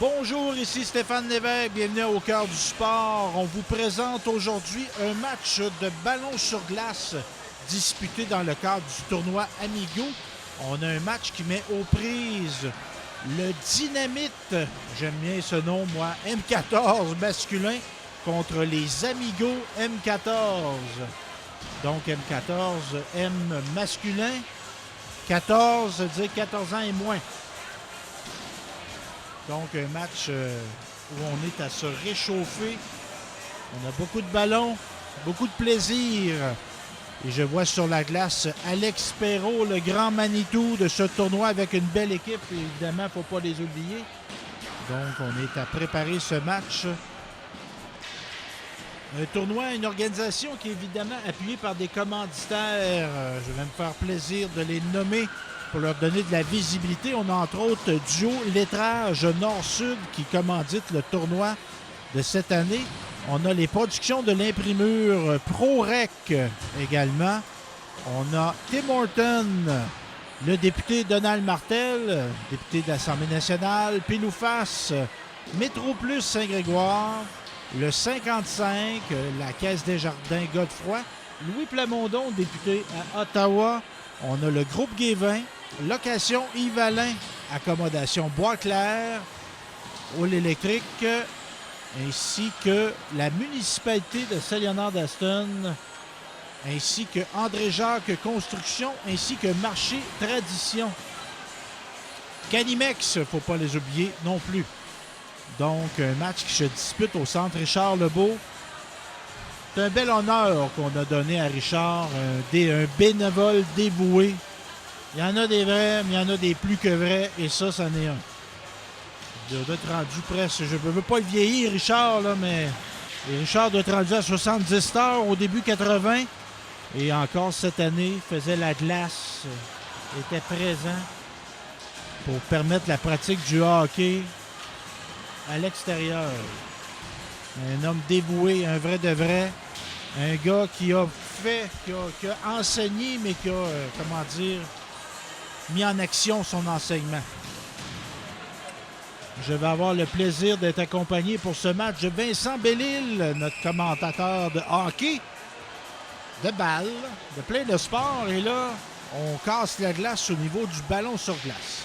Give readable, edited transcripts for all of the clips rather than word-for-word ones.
Bonjour, ici Stéphane Lévesque, bienvenue au Cœur du Sport. On vous présente aujourd'hui un match de ballon sur glace disputé dans le cadre du tournoi Amigo. On a un match qui met aux prises le Dynamite, j'aime bien ce nom moi, M14 masculin contre les Amigo M14. Donc M14, M masculin, 14, ça veut dire 14 ans et moins. Donc, un match où on est à se réchauffer. On a beaucoup de ballons, beaucoup de plaisir. Et je vois sur la glace Alex Perrault, le grand Manitou de ce tournoi avec une belle équipe. Et évidemment, il ne faut pas les oublier. Donc, on est à préparer ce match. Un tournoi, une organisation qui est évidemment appuyée par des commanditaires. Je vais me faire plaisir de les nommer pour leur donner de la visibilité. On a entre autres Duo Lettrage Nord-Sud qui commandite le tournoi de cette année. On a les productions de l'imprimure ProRec également. On a Tim Horton, le député Donald Martel, député de l'Assemblée nationale, Pile-ou-Face, Métro Plus Saint-Grégoire, le 55, la Caisse des Jardins Godefroy, Louis Plamondon, député à Ottawa. On a le groupe Guévin, Location Yves-Alain, Accommodation Bois-Clair, Hall électrique, ainsi que la municipalité de Saint-Léonard-d'Aston, ainsi que André-Jacques Construction, ainsi que Marché Tradition. Canimex, il ne faut pas les oublier non plus. Donc, un match qui se dispute au centre Richard-Lebeau. C'est un bel honneur qu'on a donné à Richard, un bénévole dévoué. Il y en a des vrais, mais il y en a des plus que vrais, et ça, c'en est un. Il doit être rendu presque, je ne veux pas le vieillir, Richard, là, mais Richard doit être rendu à 70 stars au début 80. Et encore cette année, il faisait la glace, était présent pour permettre la pratique du hockey à l'extérieur. Un homme dévoué, un vrai de vrai. Un gars qui a fait, qui a enseigné, mais qui a, mis en action son enseignement. Je vais avoir le plaisir d'être accompagné pour ce match de Vincent Bellil, notre commentateur de hockey, de balle, de plein de sports. Et là, on casse la glace au niveau du ballon sur glace.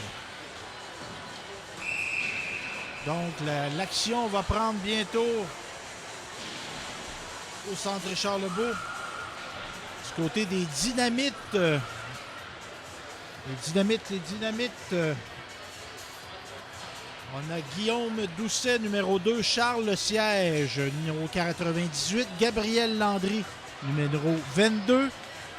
Donc, l'action va prendre bientôt au centre Richard-Lebeau. Du côté des Dynamites. Les Dynamites. On a Guillaume Doucet, numéro 2. Charles Siège, numéro 98. Gabriel Landry, numéro 22.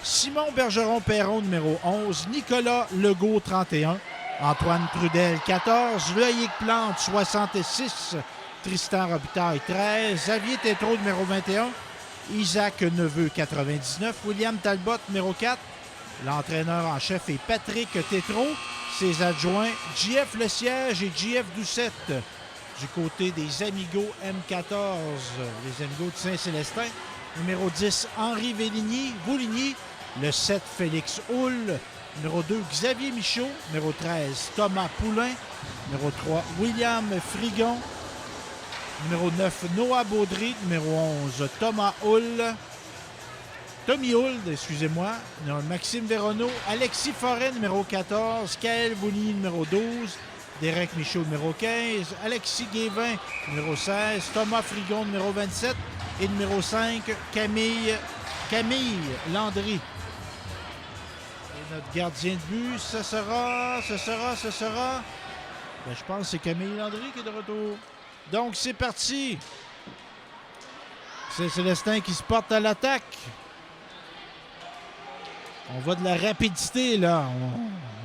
Simon Bergeron-Perron, numéro 11. Nicolas Legault, 31. Antoine Trudel, 14. Loïc Plante, 66. Tristan Robitaille, 13. Xavier Tétrault, numéro 21. Isaac Neveu, 99. William Talbot, numéro 4. L'entraîneur en chef est Patrick Tétrault. Ses adjoints, JF Lesiège et JF Doucette. Du côté des Amigos M14, les Amigos de Saint-Célestin. Numéro 10, Henri Vouligny. Le 7, Félix Houle. Numéro 2, Xavier Michaud. Numéro 13, Thomas Poulain. Numéro 3, William Frigon. Numéro 9, Noah Baudry. Numéro 11, Tommy Hould, excusez-moi. Maxime Véronneau. Alexis Forêt, numéro 14. Kaël Vouligny, numéro 12. Derek Michaud, numéro 15. Alexis Guévin, numéro 16. Thomas Frigon, numéro 27. Et numéro 5, Camille Landry. Et notre gardien de but, ce sera... Ben, je pense que c'est Camille Landry qui est de retour. Donc, c'est parti. C'est Célestin qui se porte à l'attaque. On voit de la rapidité, là.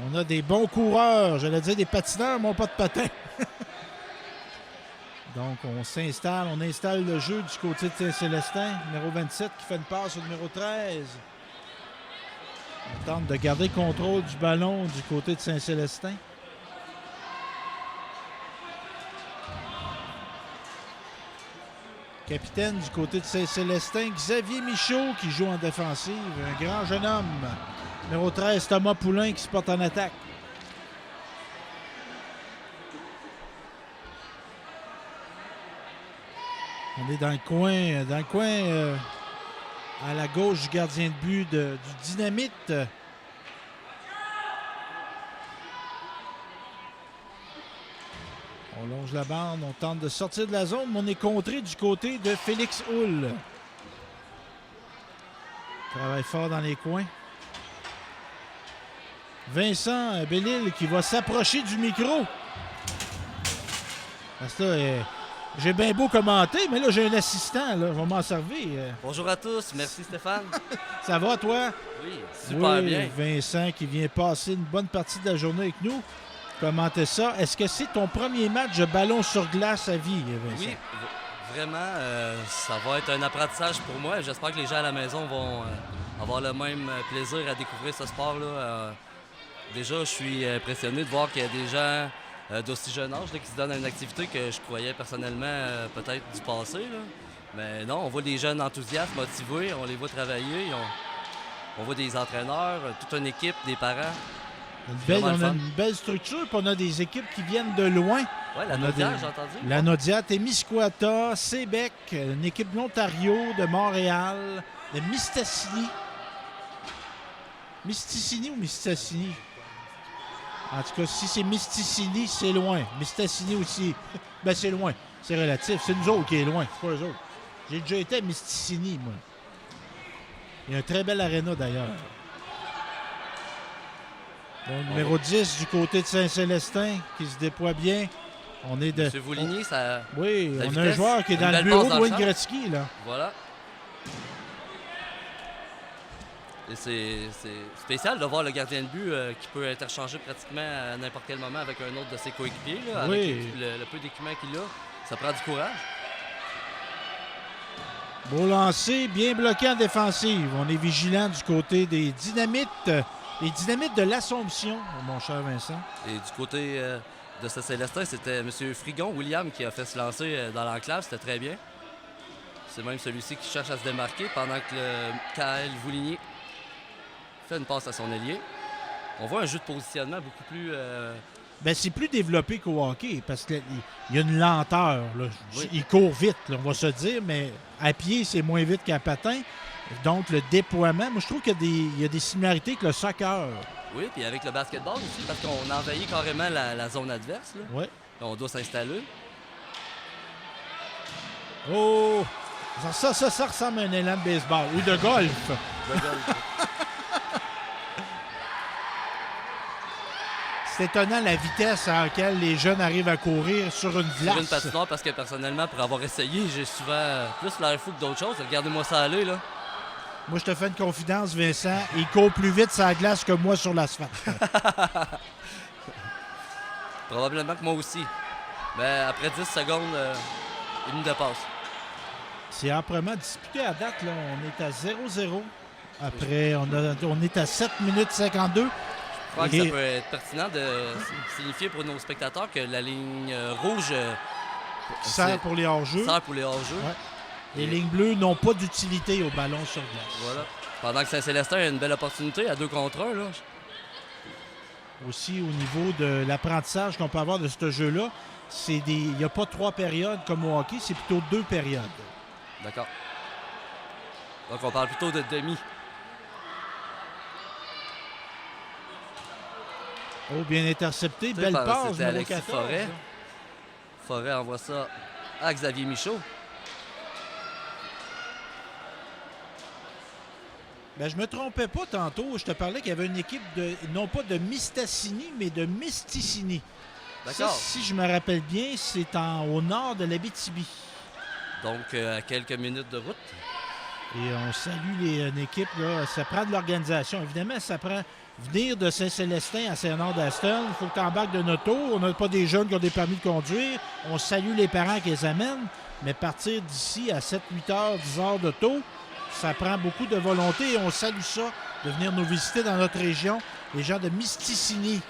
On a des bons coureurs. J'allais dire des patineurs, mais pas de patins. Donc, on installe le jeu du côté de Saint-Célestin. Numéro 27 qui fait une passe au numéro 13. On tente de garder contrôle du ballon du côté de Saint-Célestin. Capitaine du côté de Saint-Célestin, Xavier Michaud qui joue en défensive. Un grand jeune homme. Numéro 13, Thomas Poulain qui se porte en attaque. On est dans le coin à la gauche du gardien de but du Dynamite. On longe la bande, on tente de sortir de la zone, mais on est contré du côté de Félix Hull. Travaille fort dans les coins. Vincent Bellil qui va s'approcher du micro. Parce que là, j'ai bien beau commenter, mais là, j'ai un assistant, là, je vais m'en servir. Bonjour à tous, merci Stéphane. Ça va, toi? Oui, super bien. Vincent qui vient passer une bonne partie de la journée avec nous. Commenter ça. Est-ce que c'est ton premier match de ballon sur glace à vie, Vincent? Oui, vraiment, ça va être un apprentissage pour moi. J'espère que les gens à la maison vont avoir le même plaisir à découvrir ce sport-là. Déjà, je suis impressionné de voir qu'il y a des gens d'aussi jeune âge là, qui se donnent à une activité que je croyais personnellement peut-être du passé. Là. Mais non, on voit des jeunes enthousiastes, motivés, on les voit travailler, on voit des entraîneurs, toute une équipe, des parents. On a une belle structure, puis on a des équipes qui viennent de loin. Oui, la Naudière, j'ai entendu. La Naudière, Témiscouata, Sébec, une équipe de l'Ontario, de Montréal, de Mistassini. Mistassini ou Mistassini? En tout cas, si c'est Mistassini, c'est loin. Mistassini aussi. Ben, c'est loin. C'est relatif. C'est nous autres qui est loin. C'est pas eux autres. J'ai déjà été à Mistassini, moi. Il y a un très bel aréna, d'ailleurs. Bon, numéro 10 du côté de Saint-Célestin qui se déploie bien. On est de. M. Vouligny, ça. Oui, on a un joueur qui est dans le bureau de Wayne Gretzky, là. Voilà. Et c'est spécial de voir le gardien de but qui peut interchanger pratiquement à n'importe quel moment avec un autre de ses coéquipiers. Là, oui. Avec le peu d'équipement qu'il a, ça prend du courage. Beau lancer, bien bloqué en défensive. On est vigilant du côté des Dynamites. Les Dynamites de l'Assomption, mon cher Vincent. Et du côté de Saint-Célestin, c'était M. Frigon, William, qui a fait se lancer dans l'enclave. C'était très bien. C'est même celui-ci qui cherche à se démarquer pendant que le Kael Vouligny fait une passe à son ailier. On voit un jeu de positionnement beaucoup plus... Ben, c'est plus développé qu'au hockey parce qu'il y a une lenteur. Là. Oui. Il court vite, là, on va se dire, mais à pied, c'est moins vite qu'à patin. Donc, le déploiement, moi, je trouve qu'il y a des similarités avec le soccer. Oui, puis avec le basketball aussi, parce qu'on envahit carrément la zone adverse. Là. Oui. On doit s'installer. Oh! Ça ressemble à un élan de baseball ou de golf. C'est étonnant la vitesse à laquelle les jeunes arrivent à courir sur une glace. Sur une patinoire, parce que personnellement, pour avoir essayé, j'ai souvent plus l'air fou que d'autres choses. Regardez-moi ça aller, là. Moi, je te fais une confidence, Vincent. Il court plus vite sur la glace que moi sur l'asphalte. Probablement que moi aussi. Mais après 10 secondes, il me dépasse. C'est âprement disputé à date. Là. On est à 0-0. Après, on est à 7 minutes 52. Je crois que ça peut être pertinent de signifier pour nos spectateurs que la ligne rouge sert pour les hors-jeux. Sert pour les hors-jeux. Ouais. Les lignes bleues n'ont pas d'utilité au ballon sur glace. Voilà. Pendant que Saint-Célestin a une belle opportunité à 2 contre 1. Là. Aussi, au niveau de l'apprentissage qu'on peut avoir de ce jeu-là, il n'y a pas 3 périodes comme au hockey, c'est plutôt 2 périodes. D'accord. Donc, on parle plutôt de demi. Oh, bien intercepté. Belle passe, c'était Alexis 14. Forêt. Forêt envoie ça à Xavier Michaud. Ben, je me trompais pas tantôt. Je te parlais qu'il y avait une équipe non pas de Mistassini, mais de Misticini. D'accord. Ça, si je me rappelle bien, c'est au nord de l'Abitibi. Donc, à quelques minutes de route. Et on salue une équipe. Là, ça prend de l'organisation. Évidemment, ça prend venir de Saint-Célestin à Saint-Nord-d'Aston. Il faut que tu embarques de notre auto. On n'a pas des jeunes qui ont des permis de conduire. On salue les parents qui les amènent. Mais partir d'ici à 7, 8 heures, 10 heures d'auto, ça prend beaucoup de volonté. Et on salue ça, de venir nous visiter dans notre région. Les gens de Misticini.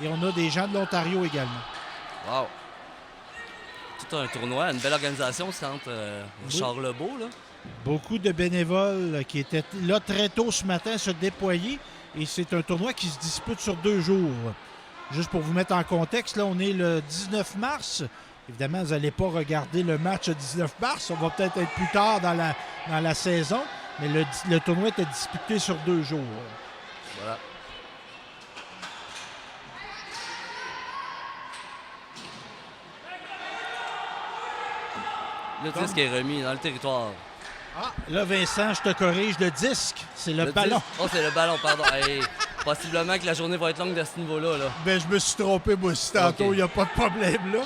Et on a des gens de l'Ontario également. Wow! Tout un tournoi, une belle organisation, centre Charles Lebeau, là. Beaucoup de bénévoles qui étaient là très tôt ce matin se déployer. Et c'est un tournoi qui se dispute sur 2 jours. Juste pour vous mettre en contexte, là, on est le 19 mars. Évidemment, vous n'allez pas regarder le match le 19 mars. On va peut-être être plus tard dans la saison. Mais le tournoi était disputé sur 2 jours. Voilà. Le disque est remis dans le territoire. Ah, là, Vincent, je te corrige, le disque, c'est le ballon. Disque? Oh, c'est le ballon, pardon. Hey, possiblement que la journée va être longue de ce niveau-là. Là. Ben, je me suis trompé, moi aussi, tantôt. Il n'y a pas de problème, là.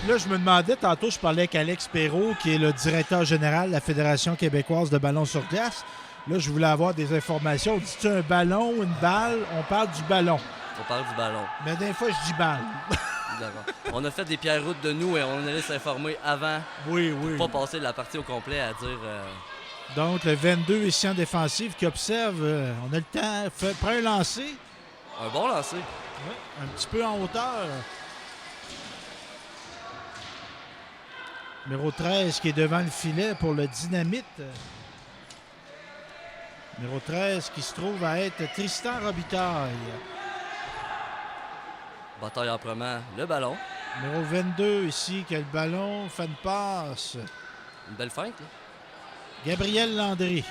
Là, je me demandais, tantôt, je parlais avec Alex Perrault, qui est le directeur général de la Fédération québécoise de ballon sur glace. Là, je voulais avoir des informations. Dis-tu un ballon ou une balle? On parle du ballon. On parle du ballon. Mais des fois, je dis balle. D'accord. On a fait des pierres routes de nous et on allait s'informer avant. Oui. Pas passer la partie au complet à dire... Donc, le 22 ici en défensive qui observe. On a le temps. Prends un lancer. Un bon lancer. Oui, un petit peu en hauteur. Numéro 13 qui est devant le filet pour le Dynamite. Numéro 13 qui se trouve à être Tristan Robitaille. Bataille amplement le ballon. Numéro 22 ici qui a le ballon, fait une passe. Une belle feinte, là. Gabriel Landry.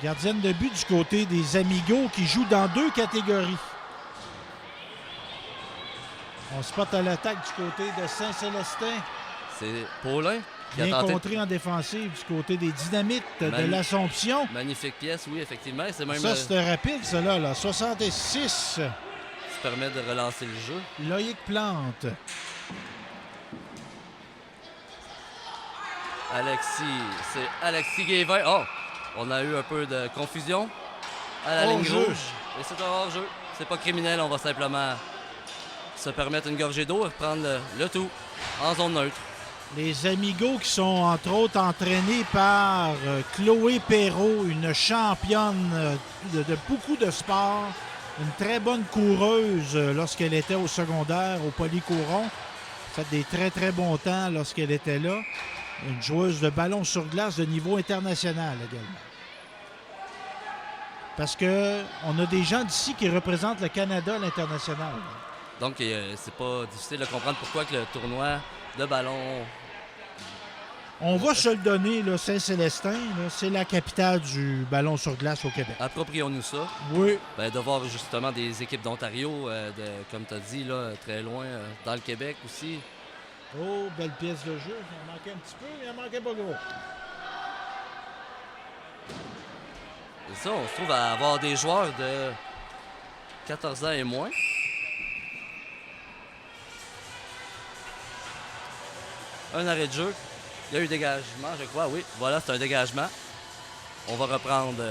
Gardienne de but du côté des Amigos qui joue dans 2 catégories. On spot à l'attaque du côté de Saint-Célestin. C'est Paulin qui a Bien tenté. contré en défensive du côté des Dynamites de l'Assomption. Magnifique pièce, oui, effectivement. C'est même, Ça, c'était rapide, ça, là. 66. ça permet de relancer le jeu. Loïc Plante. C'est Alexis Guévin. Oh! On a eu un peu de confusion à la ligne Hors-jeu. rouge. Et c'est un hors-jeu. C'est pas criminel, on va simplement se permettre une gorgée d'eau et reprendre le tout en zone neutre. Les Amigos qui sont entre autres entraînés par Chloé Perrault, une championne de beaucoup de sports, une très bonne coureuse lorsqu'elle était au secondaire au Polycoron. Fait des très très bons temps lorsqu'elle était là. Une joueuse de ballon sur glace de niveau international également. Parce qu'on a des gens d'ici qui représentent le Canada à l'international. Donc, c'est pas difficile de comprendre pourquoi que le tournoi de ballon... On va se le donner, là, Saint-Célestin, là, c'est la capitale du ballon sur glace au Québec. Approprions-nous ça. Oui. Ben, de voir justement des équipes d'Ontario, comme tu as dit, là, très loin, dans le Québec aussi. Oh, belle pièce de jeu. Il en manquait un petit peu, mais il en manquait pas gros. Et ça, on se trouve à avoir des joueurs de 14 ans et moins. Un arrêt de jeu. Il y a eu dégagement, je crois. Oui, voilà, c'est un dégagement. On va reprendre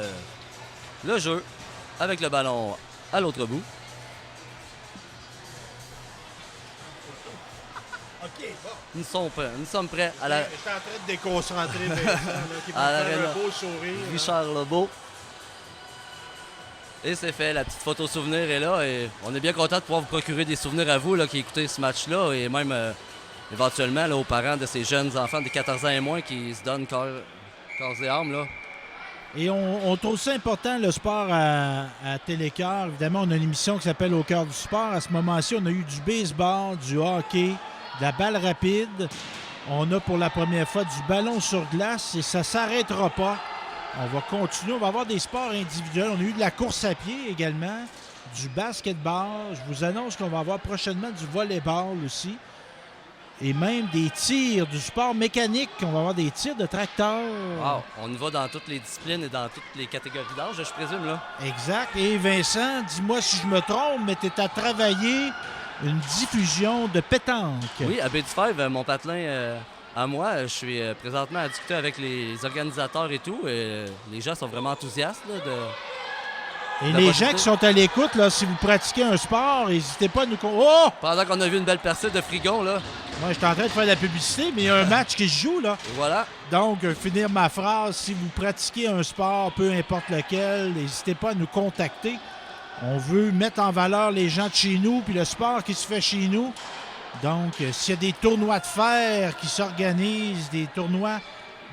le jeu avec le ballon à l'autre bout. OK, bon. Nous sommes prêts à la... J'étais en train de déconcentrer Vincent, là, qui À va la faire un Renault. beau sourire. Richard Lebeau. Et c'est fait, la petite photo souvenir est là et on est bien content de pouvoir vous procurer des souvenirs à vous là, qui écoutez ce match-là et même éventuellement là, aux parents de ces jeunes enfants de 14 ans et moins qui se donnent corps et âme. Là. Et on trouve ça important, le sport à Télécœur. Évidemment, on a une émission qui s'appelle Au cœur du sport. À ce moment-ci, on a eu du baseball, du hockey, de la balle rapide. On a pour la première fois du ballon sur glace et ça ne s'arrêtera pas. On va continuer. On va avoir des sports individuels. On a eu de la course à pied également, du basketball. Je vous annonce qu'on va avoir prochainement du volleyball aussi. Et même des tirs, du sport mécanique. On va avoir des tirs de tracteurs. Wow, on y va dans toutes les disciplines et dans toutes les catégories d'âge, je présume. Là. Exact. Et Vincent, dis-moi si je me trompe, mais tu es à travailler une diffusion de pétanque. Oui, à B5, mon patelin à moi, je suis présentement à discuter avec les organisateurs et tout. Et les gens sont vraiment enthousiastes là, Et la les possibilité. gens qui sont à l'écoute, là, si vous pratiquez un sport, n'hésitez pas à nous... Oh! Pendant qu'on a vu une belle percée de frigon, là. Moi, je suis en train de faire de la publicité, mais il y a un match qui se joue, là. Et voilà. Donc, finir ma phrase, si vous pratiquez un sport, peu importe lequel, n'hésitez pas à nous contacter. On veut mettre en valeur les gens de chez nous, puis le sport qui se fait chez nous. Donc, s'il y a des tournois de fer qui s'organisent, des tournois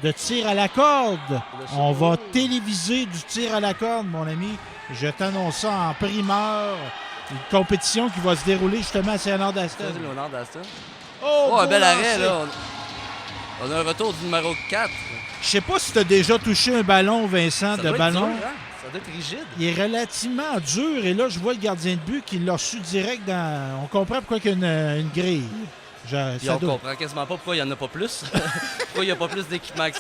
de tir à la corde, on va téléviser du tir à la corde, mon ami. Je t'annonce ça en primeur. Une compétition qui va se dérouler justement à Saint-Léonard-d'Aston. Saint-Léonard-d'Aston. Oh, Un bel beau arrêt, lancer. là. On a un retour du numéro 4. Je sais pas si tu as déjà touché un ballon, Vincent, Ça de doit ballon. être dur, hein? Ça doit être rigide. Il est relativement dur et là, je vois le gardien de but qui l'a reçu direct dans... On comprend pourquoi il y a une grille. Puis on comprend quasiment pas pourquoi il n'y en a pas plus. Pourquoi il n'y a pas plus d'équipement que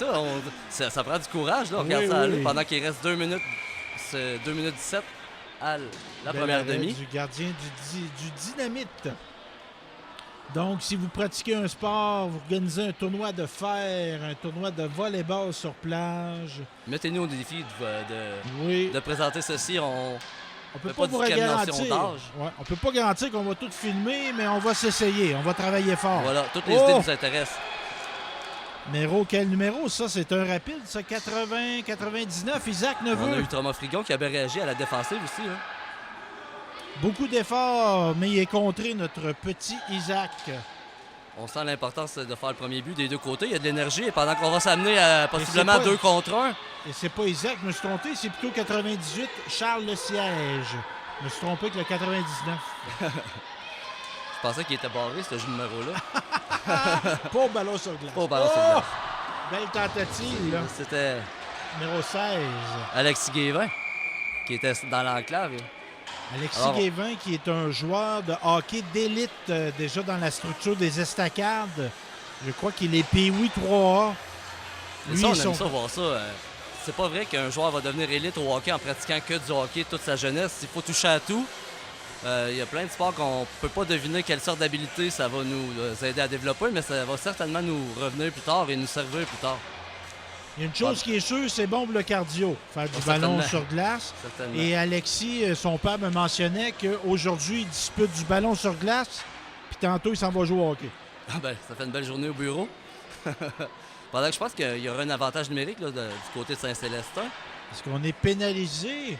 ça. Ça prend du courage, là. On regarde ça aller pendant qu'il reste 2 minutes. C'est 2 minutes 17 à la première demi. Du gardien du Dynamite. Donc, si vous pratiquez un sport, vous organisez un tournoi de fer, un tournoi de volleyball sur plage. Mettez-nous au défi de présenter ceci. On peut fait pas vous garantir. d'âge. Ouais, on peut pas garantir qu'on va tout filmer, mais on va s'essayer. On va travailler fort. Voilà, toutes les idées nous intéressent. Quel numéro? Ça, c'est un rapide, ça, 80-99, Isaac Neveu. On a eu Thomas Frigon qui avait réagi à la défensive aussi. Hein. Beaucoup d'efforts, mais il est contré, notre petit Isaac. On sent l'importance de faire le premier but des deux côtés. Il y a de l'énergie et pendant qu'on va s'amener à possiblement 2 contre 1. Et c'est pas Isaac, je me suis trompé, c'est plutôt 98, Charles Le Siège. Je me suis trompé avec le 99. Je pensais qu'il était barré, ce numéro-là. Pas au ballon sur glace. Pas au ballon sur glace. Belle tentative, là. C'était Numéro 16. Alexis Guévin, qui était dans l'enclave. Alexis Guévin, qui est un joueur de hockey d'élite, déjà dans la structure des estacades. Je crois qu'il est Pee-Wee 3A. Lui, ça, on aime ça, voir ça. C'est pas vrai qu'un joueur va devenir élite au hockey en pratiquant que du hockey toute sa jeunesse. Il faut toucher à tout. Il y a plein de sports qu'on ne peut pas deviner quelle sorte d'habilité ça va nous aider à développer, mais ça va certainement nous revenir plus tard et nous servir plus tard. Il y a une chose qui est sûre, c'est bon pour le cardio, faire du ballon sur glace. Certainement. Et Alexis, son père me mentionnait qu'aujourd'hui, il dispute du ballon sur glace, puis tantôt, il s'en va jouer au hockey. Ah ben, ça fait une belle journée au bureau. Pendant que je pense qu'il y aura un avantage numérique là, du côté de Saint-Célestin. Est-ce qu'on est pénalisé?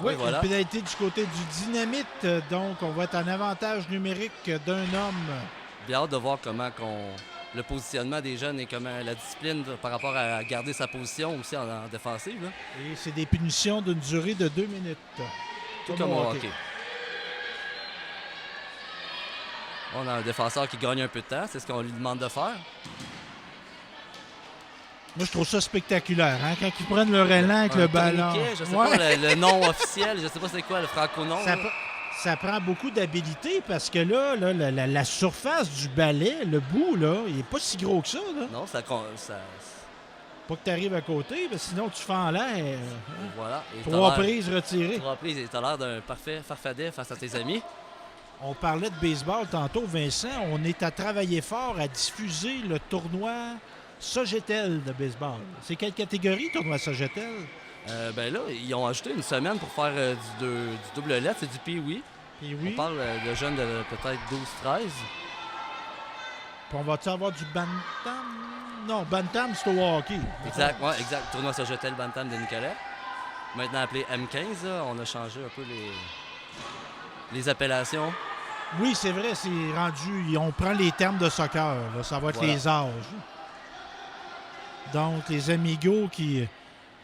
Oui, voilà. Une pénalité du côté du Dynamite. Donc, on va être en avantage numérique d'un homme. Bien hâte de voir comment le positionnement des jeunes et comment la discipline par rapport à garder sa position aussi en défensive. Là. Et c'est des punitions d'une durée de 2 minutes. Tout comme au hockey. On a un défenseur qui gagne un peu de temps. C'est ce qu'on lui demande de faire. Moi, je trouve ça spectaculaire. Hein? Quand ils prennent leur élan avec le ballon. Je sais pas le nom officiel. Je sais pas c'est quoi le franco-nom. Ça prend beaucoup d'habilité parce que là, la surface du balai, le bout, là, il n'est pas si gros que ça. Là. Non, ça... Pas que tu arrives à côté, mais sinon tu fais en l'air. Voilà. 3 prises retirées. 3 prises et tu as l'air d'un parfait farfadet face à tes amis. On parlait de baseball tantôt, Vincent. On est à travailler fort à diffuser le tournoi Sogetel de baseball. C'est quelle catégorie, le tournoi Sogetel? Ben là, ils ont ajouté une semaine pour faire du double lettre, c'est du Pee-Wee. On parle de jeunes de peut-être 12-13. Puis on va-tu avoir du Bantam? Non, Bantam, c'est au hockey. Exact, oui, exact. Tournoi Sogetel Bantam de Nicolet. Maintenant appelé M15, là, on a changé un peu les appellations. Oui, c'est vrai, c'est rendu... On prend les termes de soccer, là, ça va être les âges. Donc, les amigos qui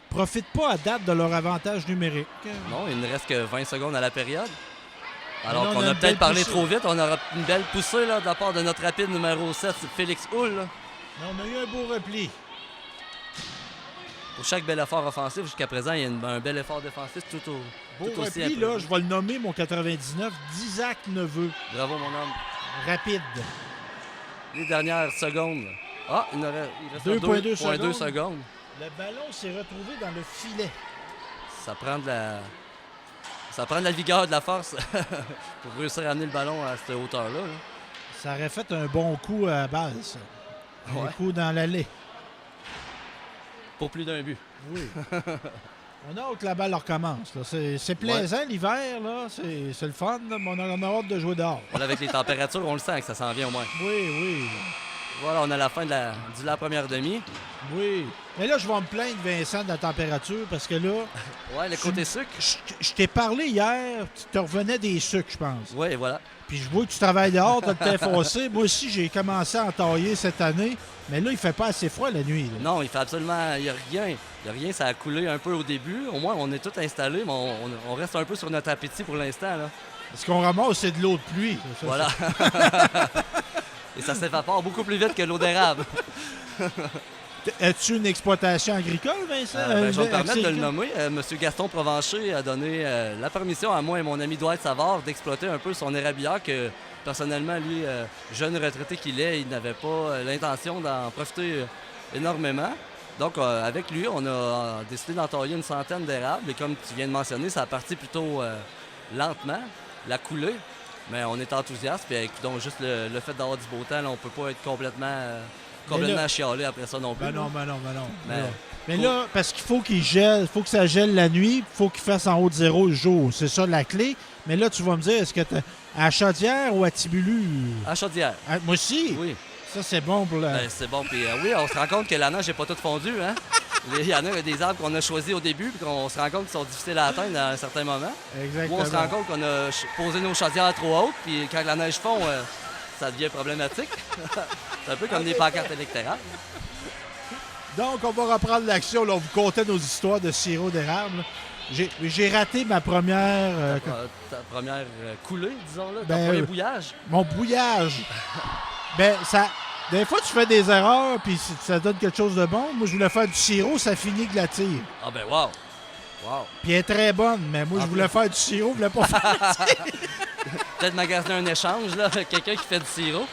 profitent pas à date de leur avantage numérique. Non, il ne reste que 20 secondes à la période. Alors qu'on a peut-être parlé trop vite. On aura une belle poussée là, de la part de notre rapide numéro 7, Félix Hull. Là. On a eu un beau repli. Pour chaque bel effort offensif, jusqu'à présent, il y a un bel effort défensif tout aussi repli, là, je vais le nommer, mon 99, d'Isaac Neveu. Bravo, mon homme. Rapide. Les dernières secondes. Là. Ah, il reste 2,2 secondes. Le ballon s'est retrouvé dans le filet. Ça prend de la vigueur, de la force pour réussir à amener le ballon à cette hauteur-là. Là. Ça aurait fait un bon coup à base. Un coup dans l'allée. Pour plus d'un but. Oui. On a hâte que la balle recommence. Là. C'est plaisant l'hiver, là. C'est le fun, là, mais on a hâte de jouer dehors. Voilà, avec les températures, on le sent que ça s'en vient au moins. Oui. Voilà, on a la fin de la première demi. Oui. Mais là, je vais me plaindre, Vincent, de la température parce que là, Ouais, le côté sucre. je t'ai parlé hier, tu te revenais des sucres, je pense. Oui, voilà. Puis je vois que tu travailles dehors, tu as le teint foncé. Moi aussi, j'ai commencé à entailler cette année, mais là, il fait pas assez froid la nuit. Là. Non, il fait absolument. Il n'y a rien. Il n'y a rien, ça a coulé un peu au début. Au moins, on est tout installé, mais on reste un peu sur notre appétit pour l'instant. Là. Ce qu'on ramasse, c'est de l'eau de pluie. Ça, Voilà. Et ça s'évapore beaucoup plus vite que l'eau d'érable. As-tu une exploitation agricole, Vincent? Je vais me permettre de le nommer. M. Gaston Provencher a donné la permission à moi et mon ami Dwight Savard d'exploiter un peu son érablière que, personnellement, lui, jeune retraité qu'il est, il n'avait pas l'intention d'en profiter énormément. Donc, avec lui, on a décidé d'entailler une centaine d'érables. Et comme tu viens de mentionner, ça a parti plutôt lentement, la coulée. Mais on est enthousiaste. Puis, donc, juste le fait d'avoir du beau temps, là, on peut pas être complètement chialé après ça non plus. Ben non. Mais là, parce qu'il gèle, il faut que ça gèle la nuit, il faut qu'il fasse en haut de zéro le jour. C'est ça la clé. Mais là, tu vas me dire, est-ce que à Chaudière ou à Tibulu? À Chaudière. Moi aussi? Oui. Ça, c'est bon pour la... Ben, c'est bon. Puis oui, on se rend compte que la neige n'est pas toute fondue. Hein? Il y en a des arbres qu'on a choisis au début puis qu'on se rend compte qu'ils sont difficiles à atteindre à un certain moment. Exactement. Ou on se rend compte qu'on a posé nos chaudières trop hautes puis quand la neige fond, ça devient problématique. C'est un peu comme des pancartes électorales. Donc, on va reprendre l'action. Là, on vous contait nos histoires de sirop d'érable. J'ai raté ma première... Ta première coulée, disons-là, Ben, ton premier bouillage. Mon bouillage. Ben, ça... Des fois, tu fais des erreurs, puis ça donne quelque chose de bon. Moi, je voulais faire du sirop, ça finit que la tire. Ah ben wow! Puis elle est très bonne, mais moi, je voulais faire du sirop, je voulais pas faire Peut-être magasiner un échange, là, avec quelqu'un qui fait du sirop.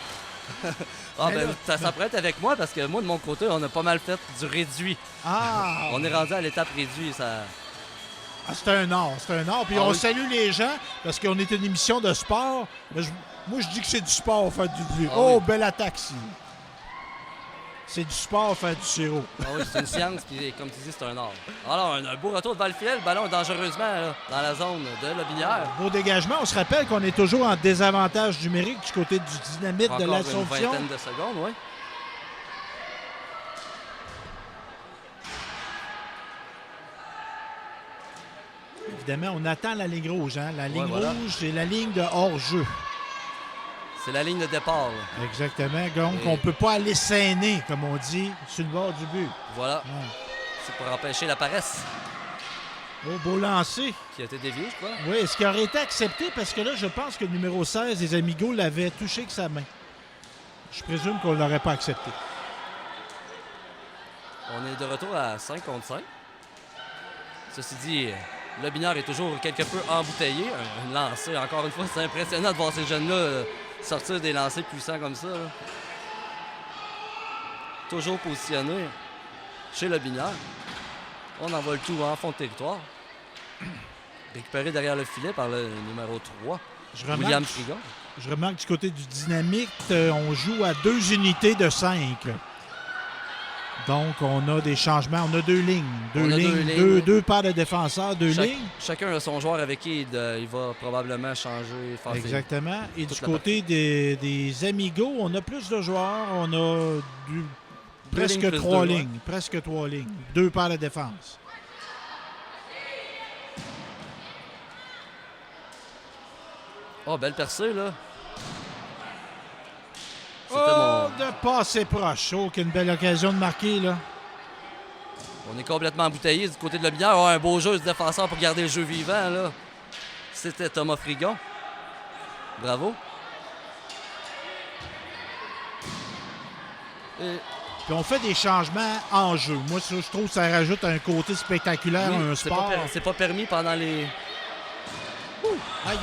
Ça pourrait être avec moi, parce que moi, de mon côté, on a pas mal fait du réduit. Ah! On est rendu à l'étape réduite, ça... Ah, c'est un art. Puis on salue les gens, parce qu'on est une émission de sport. Mais moi, je dis que c'est du sport, faire du... belle attaque, si. C'est du sport, faire du sirop. Ah oui, c'est une science, puis comme tu dis, c'est un art. Alors, un beau retour devant le filet, le ballon est dangereusement là, dans la zone de Lobinière. Beau dégagement. On se rappelle qu'on est toujours en désavantage numérique du côté du dynamite de l'Assomption. Encore une vingtaine de secondes, oui. Évidemment, on attend la ligne rouge. Hein? La ligne voilà. rouge, c'est la ligne de hors-jeu. C'est la ligne de départ. Là. Exactement. Donc, on ne peut pas aller saigner, comme on dit, sur le bord du but. Voilà. Ouais. C'est pour empêcher la paresse. Oh, beau lancer. Qui a été dévié, je crois. Oui, est-ce qu'il aurait été accepté? Parce que là, je pense que le numéro 16 des Amigos l'avait touché avec sa main. Je présume qu'on ne l'aurait pas accepté. On est de retour à 5 contre 5. Ceci dit, Lobinière est toujours quelque peu embouteillé. Un lancer, encore une fois, c'est impressionnant de voir ces jeunes-là sortir des lancers puissants comme ça. Là. Toujours positionné chez Lobinière. On envoie le tout en fond de territoire. Récupéré derrière le filet par le numéro 3, William Frigon. Je remarque du côté du Dynamite, on joue à 2 unités de 5. Donc, on a des changements. On a 2 lignes. Deux paires de défenseurs, 2 lignes. Chacun a son joueur avec qui il va probablement changer. Exactement. Et du côté des Amigos, on a plus de joueurs. On a presque 3 lignes. Ouais. Presque 3 lignes. 2 paires de défense. Oh, belle percée, là. De passer proche. Oh, qu'une belle occasion de marquer, là. On est complètement embouteillé du côté de Lobinière. Oh, un beau jeu du défenseur pour garder le jeu vivant, là. C'était Thomas Frigon. Bravo. Puis on fait des changements en jeu. Moi, je trouve que ça rajoute un côté spectaculaire à un sport. C'est pas permis pendant les... Aïe,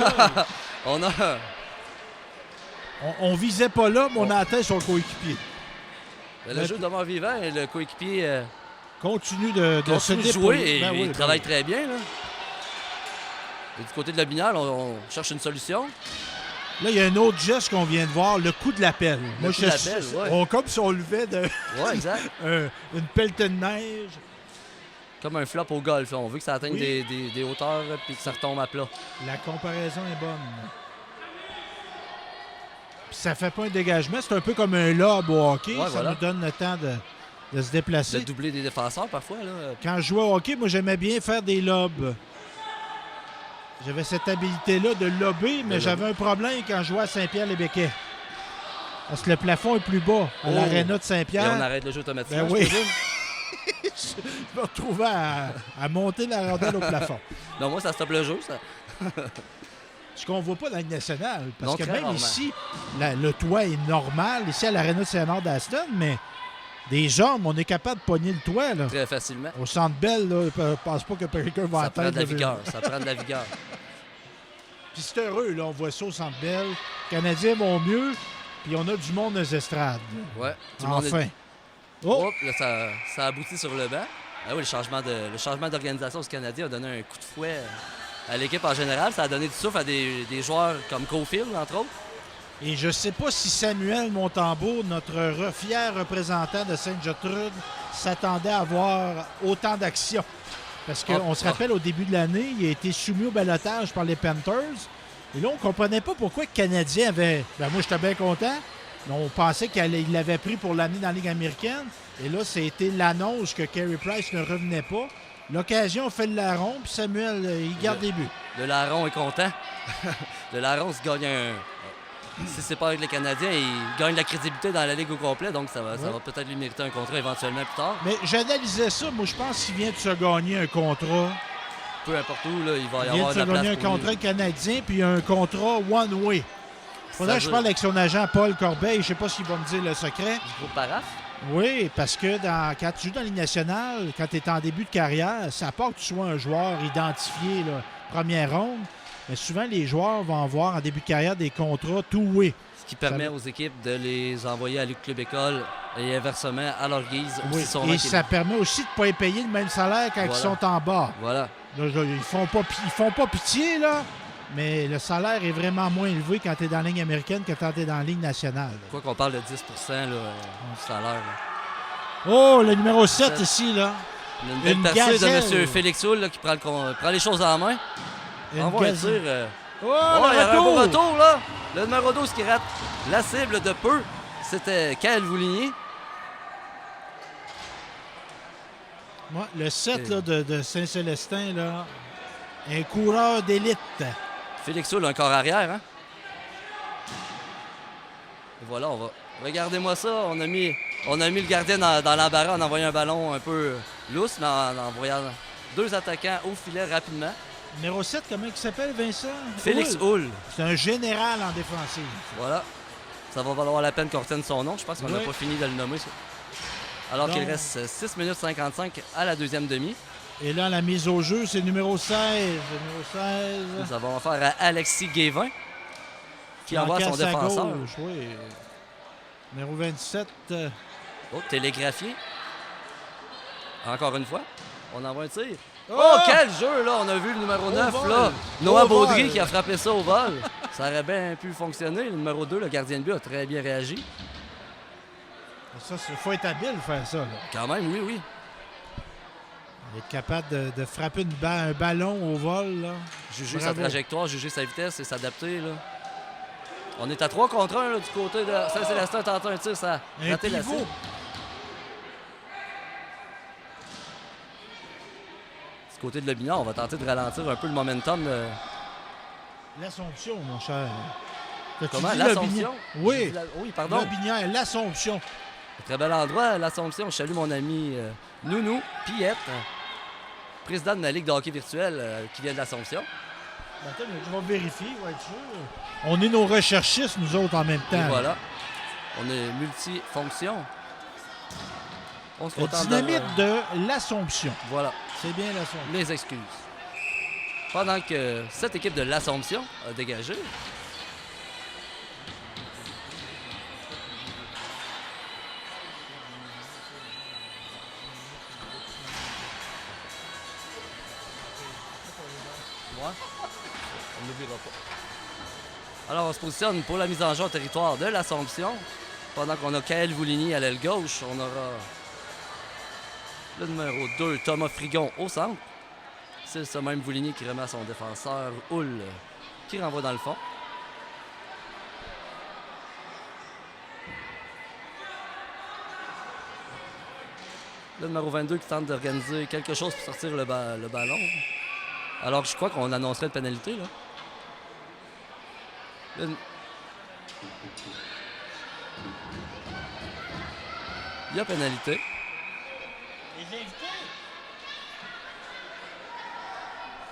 aïe. On visait pas là, mais on a atteint son coéquipier. Le jeu de mort vivant et le coéquipier continue de se jouer et il travaille très bien. Là. Et du côté de Lobinière, on cherche une solution. Là, il y a un autre geste qu'on vient de voir, le coup de la pelle. Comme si on levait exact. une pelletée de neige. Comme un flop au golf. On veut que ça atteigne des hauteurs et que ça retombe à plat. La comparaison est bonne. Puis ça fait pas un dégagement. C'est un peu comme un lob au hockey. Ouais, ça voilà. nous donne le temps de se déplacer. De doubler des défenseurs parfois. Là. Quand je jouais au hockey, moi, j'aimais bien faire des lobs. J'avais cette habilité-là de lober, mais j'avais un problème quand je jouais à Saint-Pierre-les-Béquets. Parce que le plafond est plus bas à l'aréna de Et on Saint-Pierre. arrête le jeu automatiquement. Ben oui. Je me retrouvais à monter la rondelle au plafond. Non, moi, ça stoppe le jeu, ça. Ce qu'on ne voit pas dans la Ligue nationale. Parce Non, que très même rarement. ici, le toit est normal. Ici, à l'aréna de Saint-Henri d'Aston, mais des jambes, on est capable de pogner le toit. Là. Très facilement. Au Centre Bell, là, je ne pense pas que quelqu'un va Ça prend de atteindre la le- vigueur. Ça prend de la vigueur. Puis c'est heureux, là, on voit ça au Centre Bell. Les Canadiens vont mieux, puis on a du monde dans les estrades. Ouais. Tout le monde Enfin. est... Oh! Hop, là, ça aboutit sur le banc. Ah oui, le changement d'organisation du Canadien a donné un coup de fouet à l'équipe en général. Ça a donné du souffle à des joueurs comme Caulfield, entre autres. Et je ne sais pas si Samuel Montembeault, notre fier représentant de Sainte-Gertrude, s'attendait à avoir autant d'actions. Parce qu'on se rappelle, au début de l'année, il a été soumis au ballottage par les Panthers. Et là, on ne comprenait pas pourquoi le Canadien avait... Ben moi, j'étais bien content. Mais on pensait qu'il l'avait pris pour l'année dans la Ligue américaine. Et là, c'était l'annonce que Carey Price ne revenait pas. L'occasion fait le larron, puis Samuel, il garde des buts. Le Larron est content. Le Larron se gagne un... Si c'est pas avec les Canadiens, il gagne de la crédibilité dans la Ligue au complet. Donc, ça va peut-être lui mériter un contrat éventuellement plus tard. Mais j'analysais ça. Moi, je pense qu'il vient de se gagner un contrat. Peu importe où, là, il va y Il vient avoir de de se la gagner un place pour lui. contrat canadien, puis un contrat one-way. Faudrait que je parle avec son agent Paul Corbeil. Je ne sais pas s'il va me dire le secret. Du groupe Paraf. Oui, parce que quand tu joues dans la Ligue nationale, quand tu es en début de carrière, ça part que tu sois un joueur identifié, là, première ronde. Mais souvent, les joueurs vont avoir en début de carrière des contrats two-way. Ce qui permet aux équipes de les envoyer à Club École et inversement à leur guise. Oui. Aussi son Et ça permet aussi de ne pas payer le même salaire quand ils sont en bas. Voilà. Là, ils font pas pitié, là, mais le salaire est vraiment moins élevé quand tu es dans la Ligue américaine que quand tu es dans la Ligue nationale. Quoi qu'on parle de 10 là, du salaire. Là. Oh, le numéro 7 ici, là. Une belle Une percée gazelle. de M. Félix Hull là, qui prend les choses en main. Envoie un tir. Oh, Oh, il y le a un beau retour! retour, là. Le numéro 12 qui rate la cible de peu. C'était Kyle Vouligny. Ouais, le 7 là, de Saint-Célestin, là, un coureur d'élite. Félix Hull, un corps arrière. Hein? Et voilà, on va... Regardez-moi ça. On a mis le gardien dans l'embarras en envoyant un ballon un peu lousse, mais en envoyant deux attaquants au filet rapidement. Numéro 7, comment il s'appelle, Vincent? Félix Hull. C'est un général en défensive. Voilà. Ça va valoir la peine qu'on retienne son nom. Je pense qu'on n'a Oui. pas fini de le nommer. Ça. Alors qu'il Donc- reste 6 minutes 55 à la deuxième demi. Et là, la mise au jeu, c'est numéro 16. Numéro 16. Nous avons affaire à Alexis Guévin qui envoie son Encaisse à défenseur. gauche, oui. Numéro 27. Oh, télégraphié. Encore une fois, on envoie un tir. Oh! Oh, quel jeu, là! On a vu le numéro 9, vol! là. Noah Au Baudry vol! qui a frappé ça au vol. Ça aurait bien pu fonctionner. Le numéro 2, le gardien de but, a très bien réagi. Ça, il faut être habile de faire ça. Là. Quand même, oui, oui. Être capable de frapper un ballon au vol. Là. Juger Bravo. sa trajectoire, juger sa vitesse et s'adapter, là. On est à 3 contre 1 là, du côté de Saint-Célestin. Tente un tir, ça a Un raté la pivot. cible. Du côté de Lebinière, on va tenter de ralentir un peu le momentum. L'Assomption, mon cher. T'as-tu Comment? dit L'Assomption? Oui. Oui, pardon. Lobinière, l'Assomption. Très bel endroit, l'Assomption. Je salue mon ami Nounou Piette, président de la Ligue de hockey virtuelle qui vient de l'Assomption. Attends, je vais vérifier, on va être sûr. On est nos recherchistes, nous autres, en même Et temps. voilà. On est multifonction. On se Le contente dynamite de l'Assomption. Voilà, C'est bien l'Assomption. les excuses. Pendant que cette équipe de l'Assomption a dégagé. Ouais. On n'oubliera pas. Alors, on se positionne pour la mise en jeu au territoire de l'Assomption. Pendant qu'on a Kaël Vouligny à l'aile gauche, on aura le numéro 2, Thomas Frigon, au centre. C'est ce même Vouligny qui remet à son défenseur, Hull, qui renvoie dans le fond. Le numéro 22 qui tente d'organiser quelque chose pour sortir le ballon. Alors je crois qu'on annoncerait une pénalité, là. Il y a pénalité. Les invités?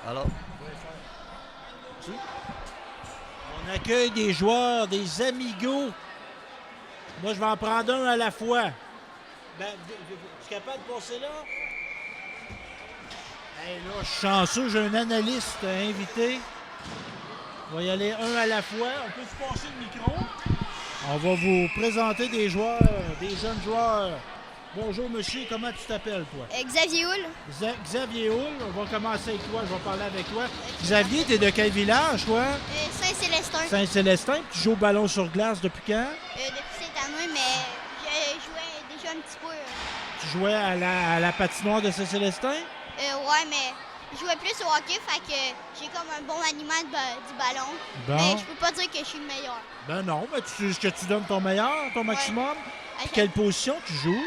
Alors, On accueille des joueurs, des amigos. Moi, je vais en prendre un à la fois. Ben, tu es capable de passer là? Hey, là, je suis chanceux, j'ai un analyste invité. On va y aller un à la fois. On peut se passer le micro? On va vous présenter des joueurs, des jeunes joueurs. Bonjour, monsieur. Comment tu t'appelles, toi? Xavier Houle. Xavier Houle. On va commencer avec toi. Je vais parler avec toi. Xavier, t'es de quel village, toi? Saint-Célestin. Saint-Célestin. Tu joues au ballon sur glace depuis quand? Depuis cette année, mais je jouais déjà un petit peu. Tu jouais à la patinoire de Saint-Célestin? Ouais, mais je jouais plus au hockey, fait que j'ai comme un bon maniement du ballon. Bon. Mais je peux pas dire que je suis le meilleur. Ben non, mais que tu donnes ton meilleur, ton maximum. Puis Ok. quelle position tu joues?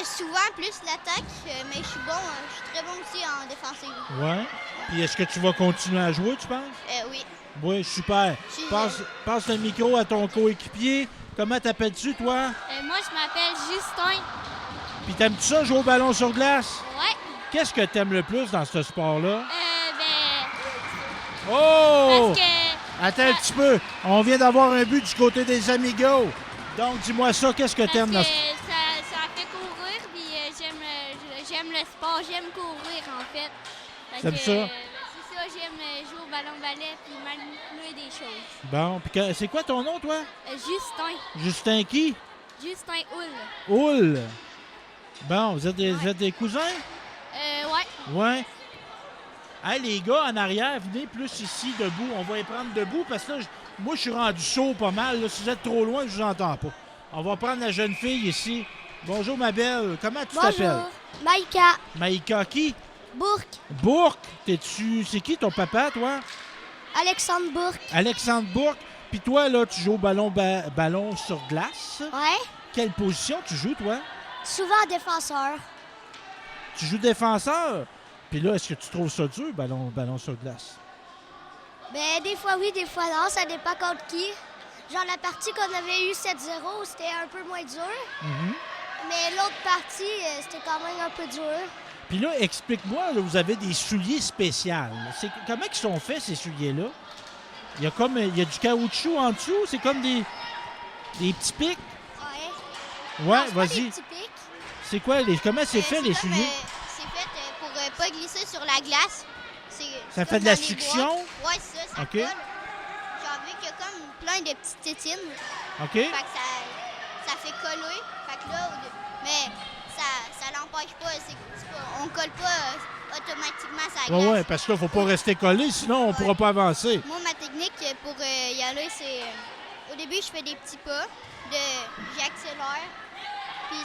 Souvent plus l'attaque, mais je suis bon. Je suis très bon aussi en défensive. Ouais. Puis est-ce que tu vas continuer à jouer, tu penses? Oui. Oui, super. Passe le micro à ton coéquipier. Comment t'appelles-tu, toi? Moi, je m'appelle Justin. Puis t'aimes-tu ça, jouer au ballon sur glace? Ouais. Qu'est-ce que t'aimes le plus dans ce sport-là? Parce Oh! que... Attends un petit peu. On vient d'avoir un but du côté des Amigos. Donc, dis-moi ça, qu'est-ce que t'aimes dans Parce ce... que ça fait courir, puis j'aime le sport, j'aime courir, en fait. T'aimes ça? C'est ça, j'aime jouer au ballon-ballet, puis manipuler des choses. Bon, puis c'est quoi ton nom, toi? Justin. Justin qui? Justin Houle. Houle. Bon, vous êtes des cousins? Ouais. Ouais. Hey, les gars, en arrière, venez plus ici, debout. On va les prendre debout parce que là, moi, je suis rendu chaud pas mal. Là. Si vous êtes trop loin, je vous entends pas. On va prendre la jeune fille ici. Bonjour, ma belle. Comment tu t'appelles? Bonjour. Maïka. Maïka qui? Bourque. Bourque. C'est qui ton papa, toi? Alexandre Bourque. Alexandre Bourque. Puis toi, là, tu joues au ballon sur glace. Ouais. Quelle position tu joues, toi? Souvent défenseur. Tu joues défenseur. Puis là, est-ce que tu trouves ça dur, ballon sur glace? Ben, des fois oui, des fois non. Ça dépend contre qui. Genre, la partie qu'on avait eue 7-0, c'était un peu moins dur. Mhm. Mais l'autre partie, c'était quand même un peu dur. Puis là, explique-moi, là, vous avez des souliers spéciaux. Comment ils sont faits, ces souliers-là? Il y a du caoutchouc en dessous, c'est comme des petits pics. Ouais. Ouais, Non, c'est pas des vas-y. petits pics. C'est quoi, comment c'est fait, les comme, souliers? c'est fait pour pas glisser sur la glace. Ça c'est fait comme de la dans les succion? boîtes. Ouais, c'est ça, ça OK. colle. J'en veux qu'il y a comme plein de petites tétines. OK? Fait que ça fait coller. Fait que là, mais ça l'empêche pas. On colle pas automatiquement sur la glace. Ouais, parce que là, faut pas rester collé, sinon on pourra pas avancer. Moi, ma technique pour y aller, c'est... au début, je fais des petits pas. J'accélère. Puis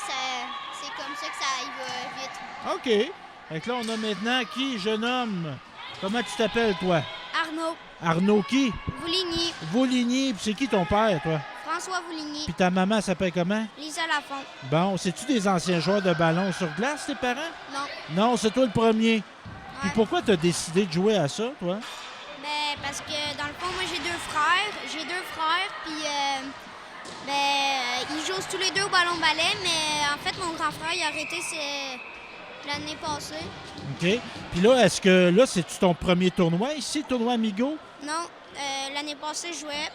c'est comme ça que ça y va vite. OK. Fait que là, on a maintenant qui, jeune homme? Comment tu t'appelles, toi? Arnaud. Arnaud qui? Vouligny. Vouligny. Puis c'est qui ton père, toi? François Vouligny. Puis ta maman s'appelle comment? Lisa Lafont. Bon, c'est-tu des anciens joueurs de ballon sur glace, tes parents? Non. Non, c'est toi le premier. Puis Ouais. pourquoi tu as décidé de jouer à ça, toi? Ben, parce que dans le fond, moi, j'ai deux frères. Puis, ils jouent tous les deux au ballon-ballet. Mais en fait, mon grand frère, il a arrêté l'année passée. OK. Puis là, est-ce que là, c'est-tu ton premier tournoi ici, tournoi Amigo? Non, l'année passée, je jouais.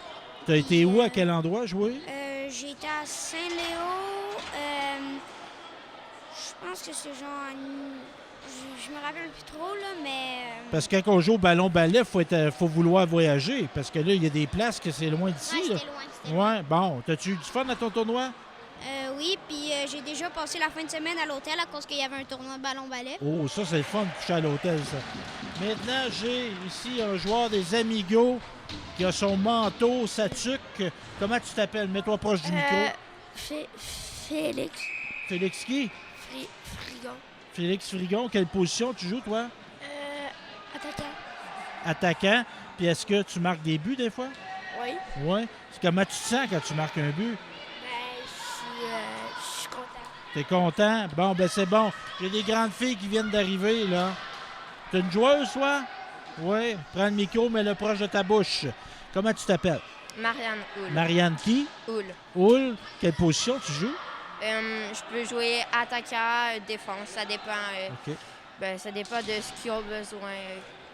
Tu as été où, à quel endroit jouer? J'ai été à Saint-Léo. Je pense que c'est genre... Je me rappelle plus trop, là, mais... Parce que quand on joue au ballon-ballet, il faut vouloir voyager. Parce que là, il y a des places que c'est loin d'ici. Ouais, là. c'était loin, c'était loin. Ouais, bon. T'as-tu eu du fun à ton tournoi? Oui, puis j'ai déjà passé la fin de semaine à l'hôtel à cause qu'il y avait un tournoi de ballon-ballet. Oh, ça, c'est le fun de coucher à l'hôtel, ça. Maintenant, j'ai ici un joueur des Amigos qui a son manteau, sa tuque. Comment tu t'appelles? Mets-toi proche du micro. Félix Félix qui? Frigon. Félix Frigon. Quelle position tu joues, toi? Attaquant. Attaquant. Puis est-ce que tu marques des buts, des fois? Oui. Oui. Comment tu te sens quand tu marques un but? Ben, je suis content. T'es content? Bon, ben c'est bon. J'ai des grandes filles qui viennent d'arriver, là. T'es une joueuse, toi? Oui. Prends le micro, mets-le proche de ta bouche. Comment tu t'appelles? Marianne Houle. Marianne qui? Houle. Houle. Quelle position tu joues? Je peux jouer attaquant, défense. Ça dépend. OK. Ça dépend de ce qu'ils ont besoin.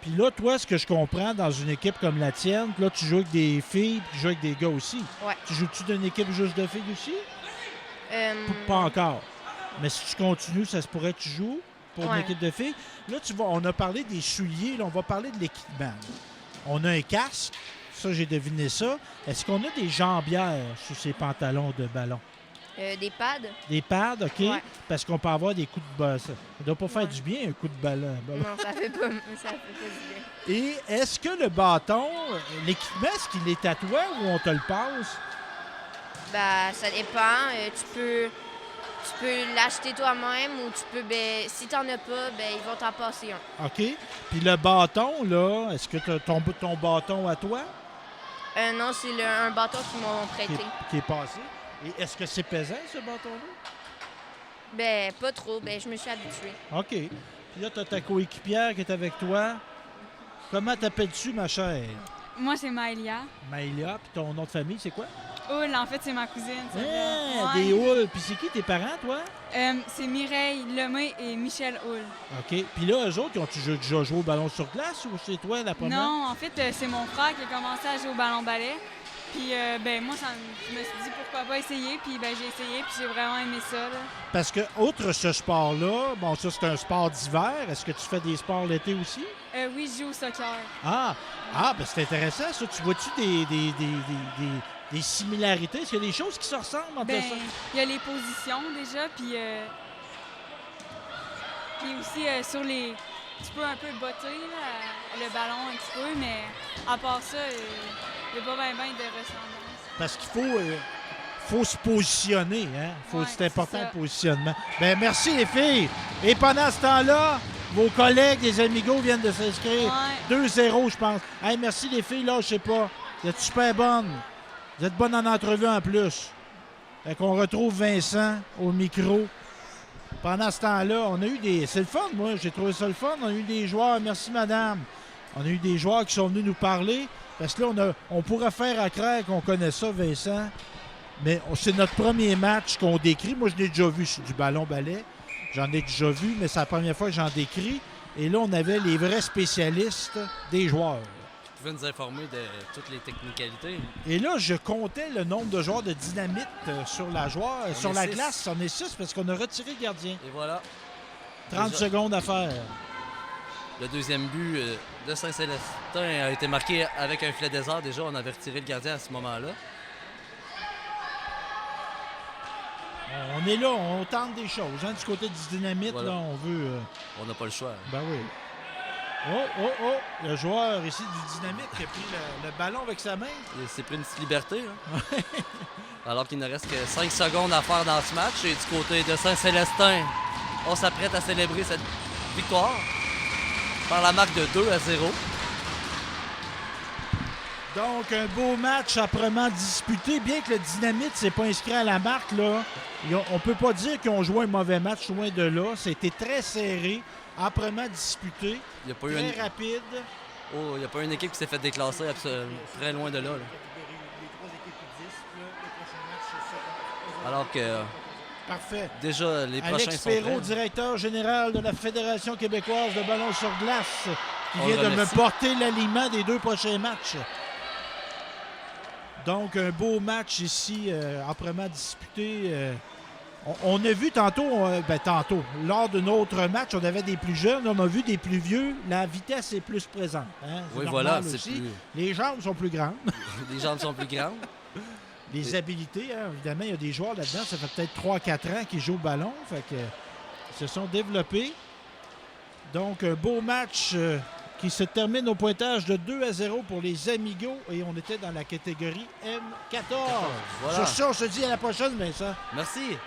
Puis là, toi, ce que je comprends dans une équipe comme la tienne, là, tu joues avec des filles, puis tu joues avec des gars aussi. Ouais. Tu joues-tu d'une équipe juste de filles aussi? Pas Ouais. encore. Mais si tu continues, ça se pourrait que tu joues pour une Ouais. équipe de filles. Là, on a parlé des souliers, là, on va parler de l'équipement. On a un casque, ça, j'ai deviné ça. Est-ce qu'on a des jambières sur ces pantalons de ballon? Des pads? Des pads, OK? Ouais. Parce qu'on peut avoir des coups de ballon. Ça ne doit pas faire Ouais. du bien, un coup de ballon. Non, ça fait pas du bien. Et est-ce que le bâton, l'équipement, est-ce qu'il est à toi ou on te le passe? Ça dépend. Tu peux l'acheter toi-même ou tu peux. Si t'en as pas, ils vont t'en passer un. OK. Puis le bâton, là, est-ce que tu as ton bâton à toi Non, c'est un bâton qu'ils m'ont prêté. qui est passé? Et est-ce que c'est pesant, ce bâton-là? Pas trop. Je me suis habituée. OK. Puis là, tu as ta coéquipière qui est avec toi. Comment t'appelles-tu, ma chère? Moi, c'est Maëlia. Maëlia, puis ton nom de famille, c'est quoi? Houle, en fait, c'est ma cousine. ça Ah, vient. des Houles. Puis c'est qui tes parents, toi? C'est Mireille Lemay et Michel Houle. OK. Puis là, eux autres, ils ont-tu déjà joué au ballon sur glace ou c'est toi la première? Non, en fait, c'est mon frère qui a commencé à jouer au ballon-ballet. Puis, moi, je me suis dit pourquoi pas essayer. Puis, j'ai essayé, puis j'ai vraiment aimé ça. Là. Parce que, outre ce sport-là, bon, ça, c'est un sport d'hiver. Est-ce que tu fais des sports l'été aussi? Oui, je joue au soccer. Ben c'est intéressant, ça. Tu vois-tu des similarités? Est-ce qu'il y a des choses qui se ressemblent entre ça? Il y a les positions déjà, puis aussi sur les... Tu peux un peu botter là, le ballon un petit peu, mais à part ça, il n'y a pas bien de ressemblance. Parce qu'il faut se positionner, hein? Ouais, C'est important c'est ça. le positionnement. Ben merci les filles! Et pendant ce temps-là, vos collègues, les amigos viennent de s'inscrire. Ouais. 2-0, je pense. Hey, merci les filles, là, je sais pas. Vous êtes super bonnes. Vous êtes bonnes en entrevue en plus. Fait qu'on retrouve Vincent au micro. Pendant ce temps-là, on a eu des... C'est le fun, moi. J'ai trouvé ça le fun. On a eu des joueurs. Merci, madame. On a eu des joueurs qui sont venus nous parler. Parce que là, on pourrait faire à croire qu'on connaît ça, Vincent. Mais c'est notre premier match qu'on décrit. Moi, je l'ai déjà vu sur du ballon-ballet. J'en ai déjà vu, mais c'est la première fois que j'en décris. Et là, on avait les vrais spécialistes des joueurs. Vous pouvez nous informer de toutes les technicalités. Et là, je comptais le nombre de joueurs de dynamite sur la est six. glace. On est 6 parce qu'on a retiré le gardien. Et voilà, 30 Déjà. secondes à faire. le deuxième but de Saint-Célestin a été marqué avec un filet désert. Déjà, on avait retiré le gardien à ce moment-là. On est là, on tente des choses. Hein, du côté du dynamite, Voilà. là, on veut... On n'a pas le choix. Ben oui. Oh! Le joueur ici du dynamite qui a pris le ballon avec sa main. Il s'est pris une petite liberté. Hein. Alors qu'il ne reste que 5 secondes à faire dans ce match. Et du côté de Saint-Célestin, on s'apprête à célébrer cette victoire par la marque de 2-0. Donc, un beau match âprement disputé. Bien que le dynamite ne s'est pas inscrit à la marque, là, on peut pas dire qu'ils ont joué un mauvais match, loin de là. C'était très serré, âprement disputé, Il n'y a pas eu très rapide. il y a pas une équipe qui s'est fait déclasser très loin de là. Alors que Parfait. déjà, les prochains Alex sont Perrault, prêts. directeur général de la Fédération québécoise de ballon sur glace, qui On vient le de me remercie. porter l'alignement des 2 prochains matchs. Donc, un beau match ici, âprement disputé. On a vu tantôt, lors de notre match, on avait des plus jeunes, on a vu des plus vieux. La vitesse est plus présente. Hein? C'est Oui, normal voilà, c'est aussi. plus... Les jambes sont plus grandes. les jambes sont plus grandes. Les habilités, hein, évidemment, il y a des joueurs là-dedans, ça fait peut-être 3-4 ans qu'ils jouent au ballon. Fait que, ils se sont développés. Donc, un beau match qui se termine au pointage de 2-0 pour les Amigos. Et on était dans la catégorie M14. Voilà. Sur ça, on se dit à la prochaine, Vincent. Merci.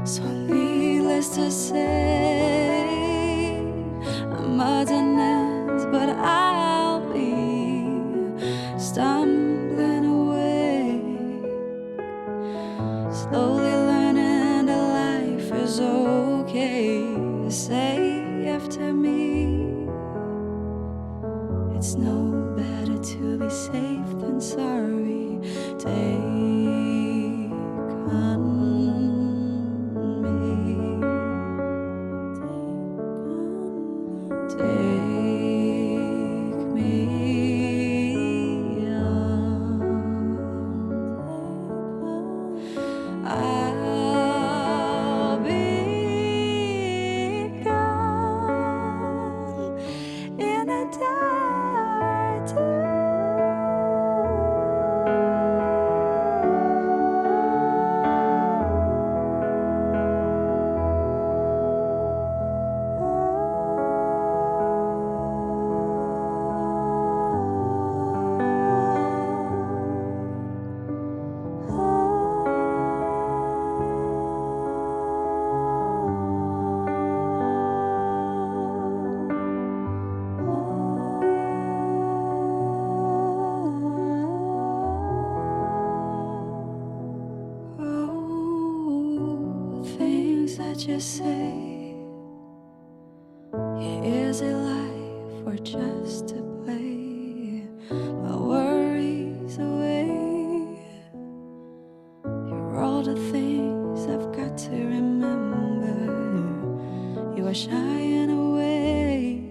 So needless to say, I'm a mess, but I'll be stumbling away, slowly learning that life is okay. Say after me, it's no better to be safe than sorry. Take on me, take me on. I'll be gone in a day or two. Oh, things that you say. Is it life or just to play my worries away? You're all the things I've got to remember. You are shying away.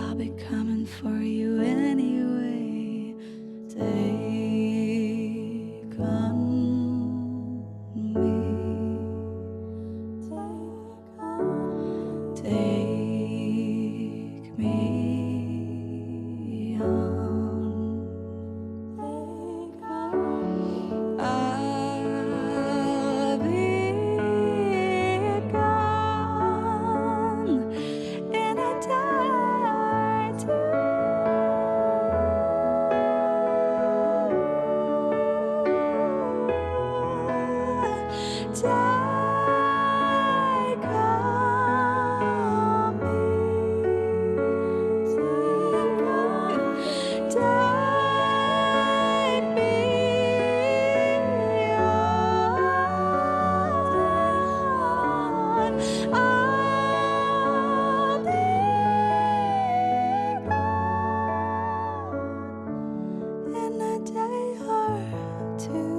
I'll be coming for you anyway. Take on me. Take me on. I'll be gone in a day or two. Take on me. Take me on. I'll be gone in a day or two.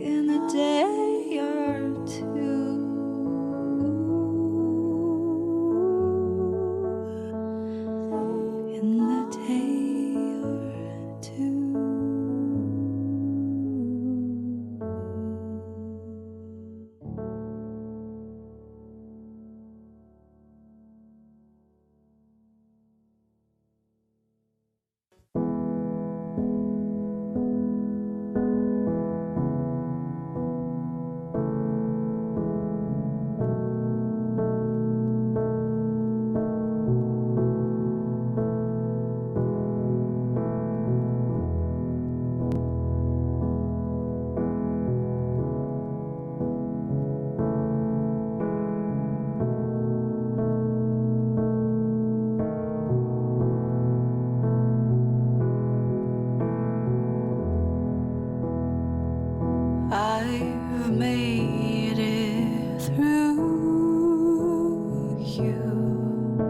In a day or two. In a day or two. I've made it through you.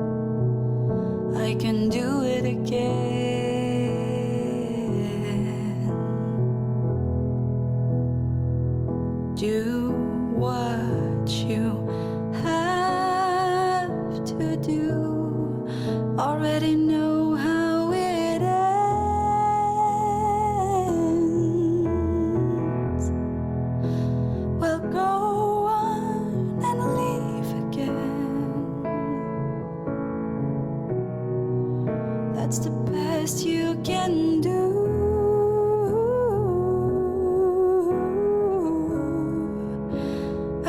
I can do it again. Do what you have to do. Already know how it ends.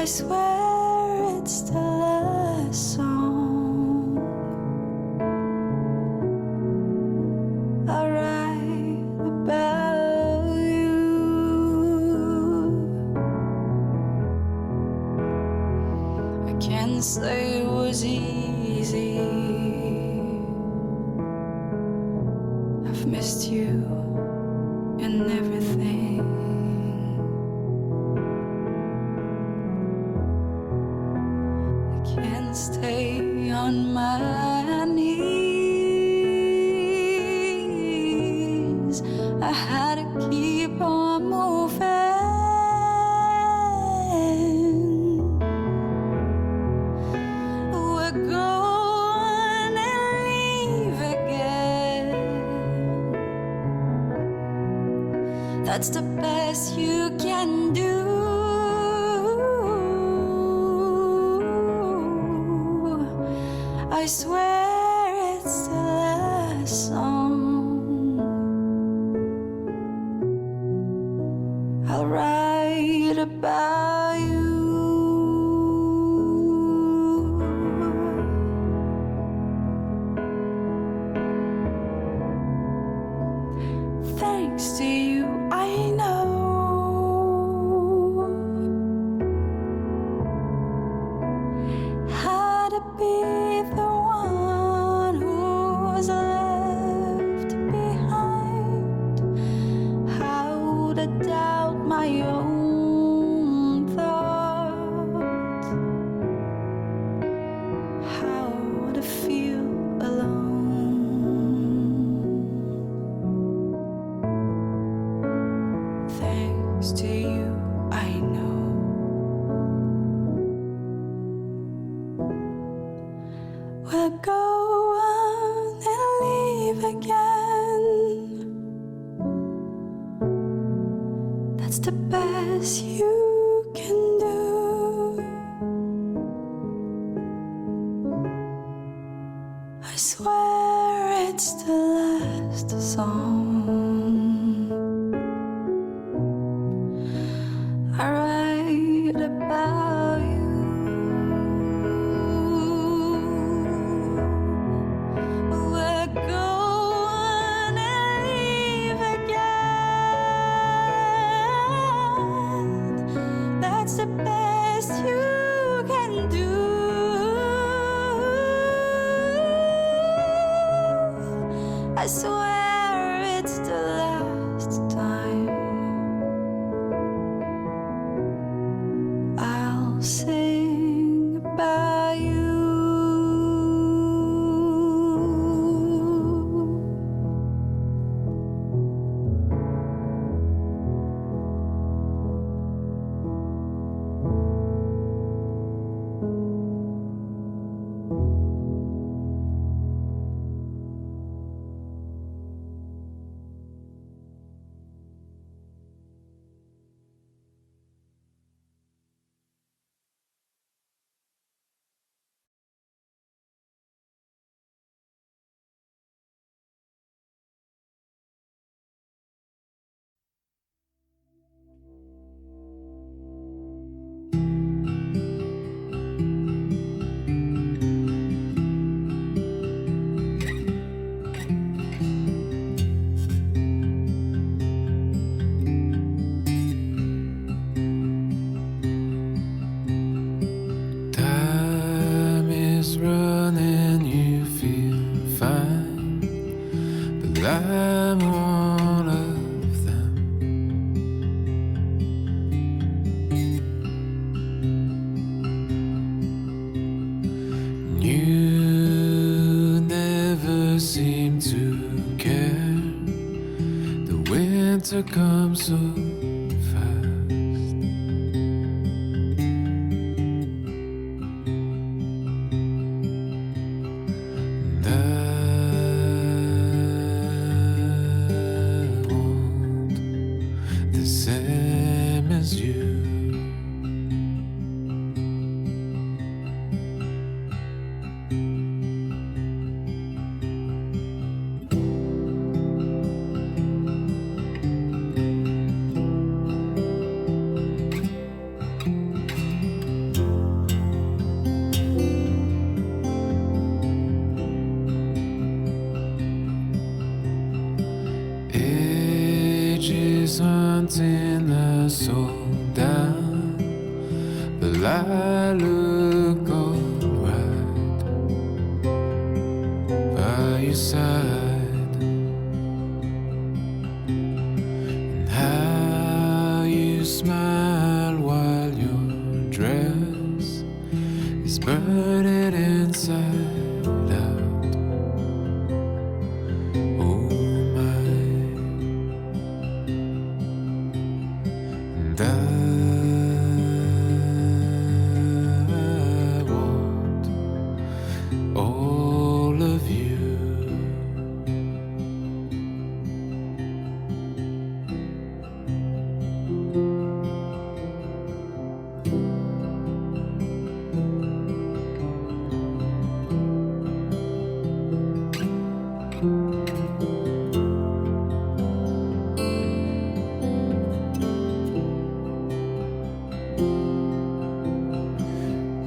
swear it's still a song I write about you. I can't say it was easy. I've missed you and everything. I can't stay on my knees. I had to keep on moving. We're going to leave again. That's the best you can do. I swear it's still a song I'll write about you. Thanks to you, I know how to be the one who's left behind, how to doubt my own thoughts, how to feel alone. Thanks to you, I know. We'll go on and leave again. That's the best you can do. I swear it's the last song I write about you. We're going to leave again. That's the best you can do. I swear it's the last time I'll sing about you. Time is running, you feel fine, but I'm one of them. You never seem to care. The winter comes so fast. And I want the same as you. is hunting the soul down. The light look alright by your side, and how you smile while your dress is burning inside out. Oh my, and I want all of you.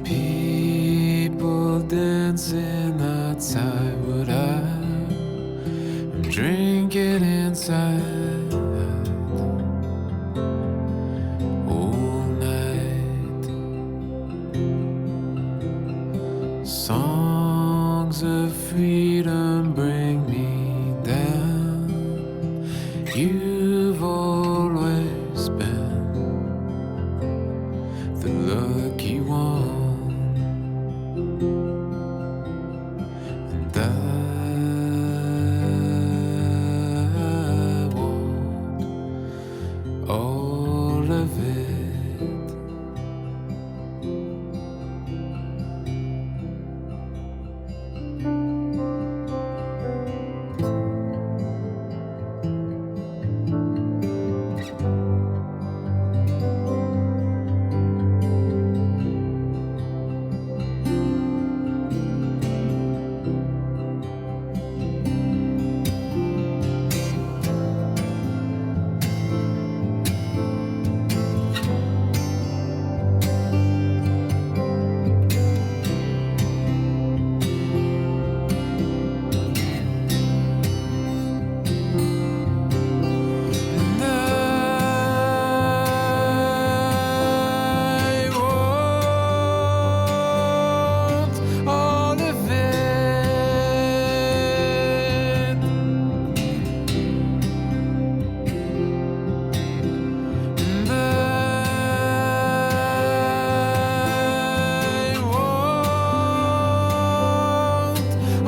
People dancing outside what I'm drinking inside all night. Songs of freedom bring me down. You've always been the lucky one. And I want all of it. And I want all of it. And I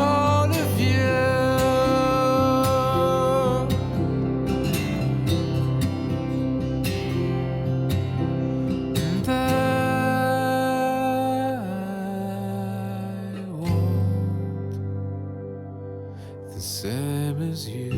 want all of you. And I want the same as you.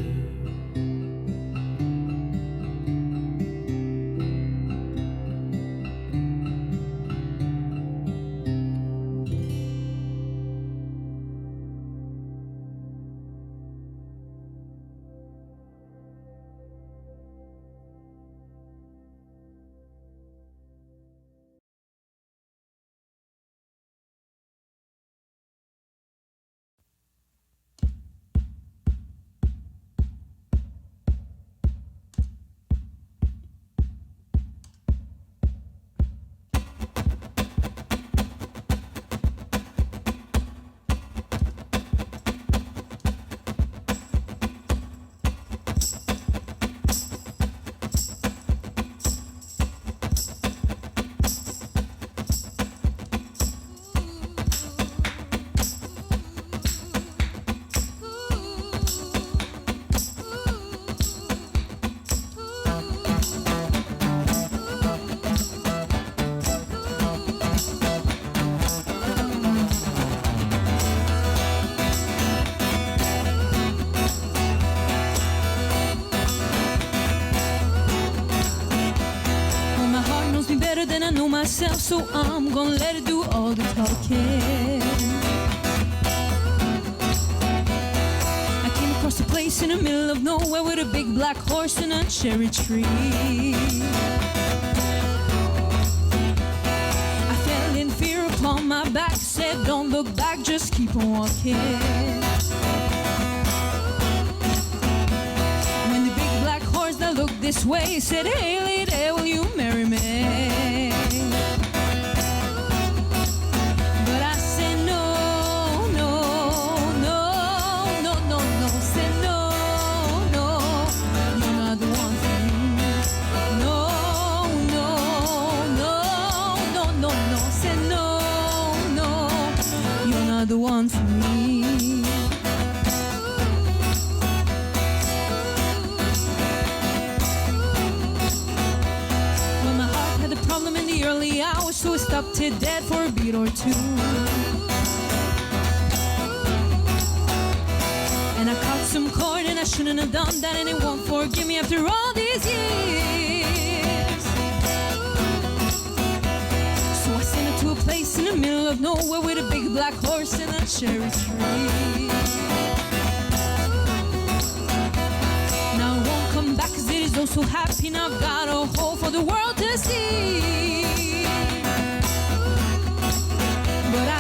Well, my heart knows me better than I know myself, so I'm gonna let it do all the talking. I came across a place in the middle of nowhere with a big black horse and a cherry tree. I fell in fear upon my back, said don't look back, just keep on walking. When the big black horse I looked this way, said, hey lady, will you marry me? But I said no, no, no, no, no, no. Said no, no, you're not the one for me. No, no, no, no, no, no. Said no, no, you're not the one for me. Well, my heart had a problem in the early hours, so I stopped it dead for a beat or two. And I caught some corn and I shouldn't have done that, and it won't forgive me after all these years. So I sent her to a place in the middle of nowhere with a big black horse and a cherry tree. Now I won't come back 'cause it is oh so happy. Now I've got a hole for the world to see. But I